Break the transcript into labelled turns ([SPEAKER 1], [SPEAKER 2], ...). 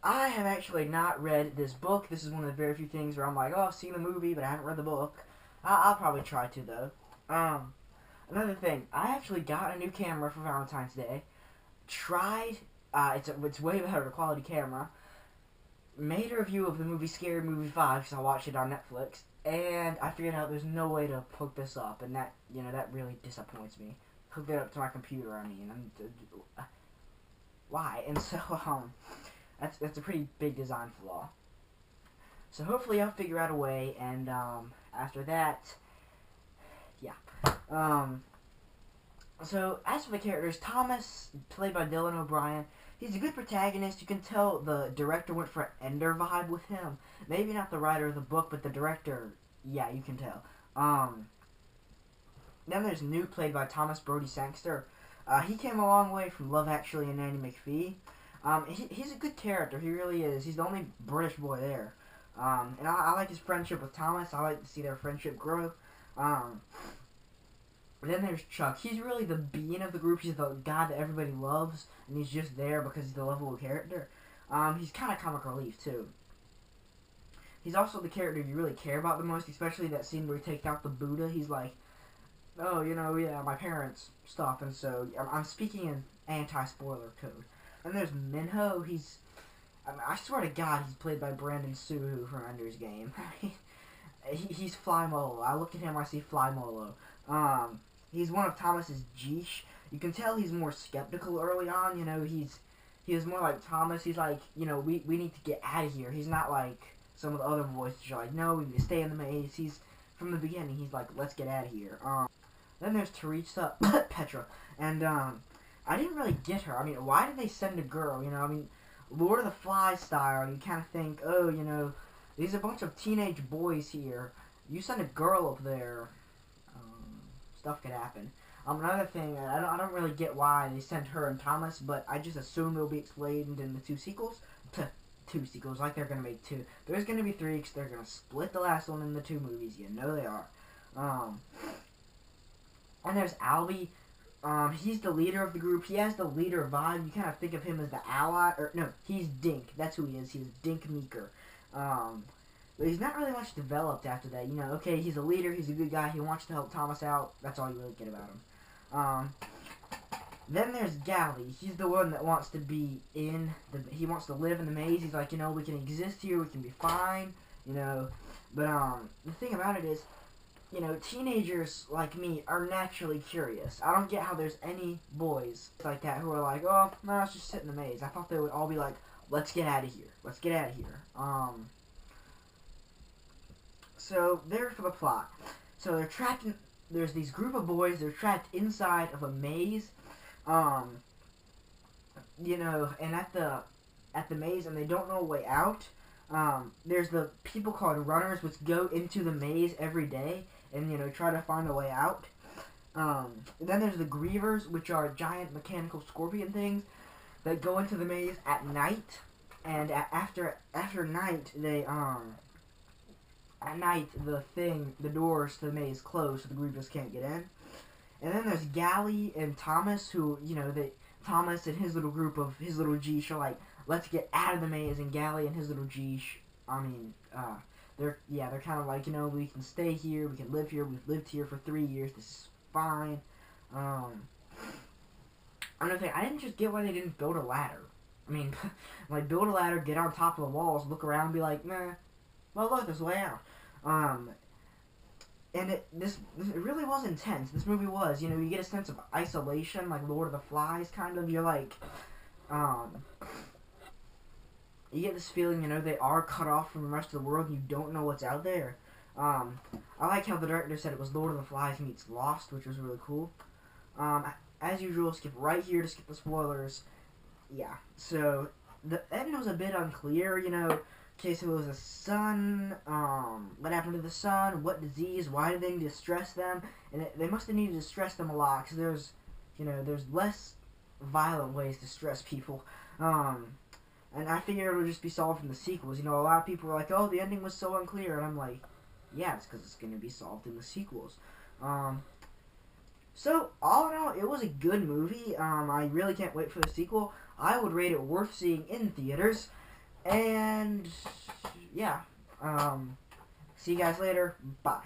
[SPEAKER 1] I have actually not read this book. This is one of the very few things where I'm like, oh, I've seen the movie, but I haven't read the book. I'll probably try to, though. Um, Another thing, I actually got a new camera for Valentine's Day. Tried, it's way better quality camera. Made a review of the movie Scary Movie 5 because I watched it on Netflix, and I figured out there's no way to hook this up, and that really disappoints me. Hook it up to my computer, I mean, why? And so, that's a pretty big design flaw. So hopefully I'll figure out a way, and after that, yeah. So as for the characters, Thomas, played by Dylan O'Brien, he's a good protagonist. You can tell the director went for an Ender vibe with him. Maybe not the writer of the book, but the director, yeah, you can tell. Then there's Newt, played by Thomas Brody Sangster. He came a long way from Love Actually and Nanny McPhee. He's a good character. He really is. He's the only British boy there. And I like his friendship with Thomas. I like to see their friendship grow. Then there's Chuck. He's really the being of the group. He's the guy that everybody loves, and he's just there because he's the lovable character. He's kind of comic relief, too. He's also the character you really care about the most, especially that scene where he takes out the Buddha. He's like, oh, yeah, my parents stuff, and so I'm speaking in anti-spoiler code. And there's Minho. I swear to God, he's played by Brandon Suhu from Ender's Game. He's Fly Molo. I look at him, I see Fly Molo. He's one of Thomas's Geesh. You can tell he's more skeptical early on. He is more like Thomas. He's like, we need to get out of here. He's not like some of the other boys who are like, no, we need to stay in the maze. He's, from the beginning, he's like, let's get out of here. Then there's Teresa Petra, and I didn't really get her. I mean, why did they send a girl? Lord of the Flies style. You kind of think, oh, there's a bunch of teenage boys here. You send a girl up there, stuff could happen. Another thing, I don't really get why they sent her and Thomas, but I just assume it'll be explained in the two sequels. Two sequels, like they're gonna make two. There's gonna be three, because they're gonna split the last one in the two movies. You know they are. And there's Albie. He's the leader of the group. He has the leader vibe. You kind of think of him as the ally. Or, no, he's Dink. That's who he is. He's Dink Meeker. But he's not really much developed after that. Okay, he's a leader. He's a good guy. He wants to help Thomas out. That's all you really get about him. Then there's Gally. He's the one that wants to be he wants to live in the maze. He's like, we can exist here. We can be fine. But, the thing about it is, teenagers like me are naturally curious. I don't get how there's any boys like that who are like, oh, no, let's just sit in the maze. I thought they would all be like, let's get out of here. Let's get out of here. So, there for the plot. So, they're trapped in, there's these group of boys, they're trapped inside of a maze, and at the maze, and they don't know a way out. There's the people called runners, which go into the maze every day, and, try to find a way out. Then there's the grievers, which are giant mechanical scorpion things that go into the maze at night, and after night, at night, the doors to the maze close, so the grievers can't get in. And then there's Gally and Thomas, who, Thomas and his little group of his little Geesh are like, let's get out of the maze, and Gally and his little Geesh, they're kind of like, we can stay here, we can live here, we've lived here for 3 years, this is fine. Another thing, I didn't just get why they didn't build a ladder. Like, build a ladder, get on top of the walls, look around, and be like, nah, well, look, there's a way out. And it really was intense. This movie was, you get a sense of isolation, like Lord of the Flies, kind of. You're like, you get this feeling, they are cut off from the rest of the world, and you don't know what's out there. I like how the director said it was Lord of the Flies meets Lost, which was really cool. As usual, skip right here to skip the spoilers. Yeah, so the end was a bit unclear, Okay, so it was a sun, what happened to the sun, what disease, why did they need to stress them, and they must have needed to stress them a lot, because there's less violent ways to stress people, and I figured it would just be solved in the sequels. A lot of people were like, oh, the ending was so unclear, and I'm like, yeah, it's because it's going to be solved in the sequels. So, all in all, it was a good movie. I really can't wait for the sequel. I would rate it worth seeing in theaters. And yeah, see you guys later. Bye.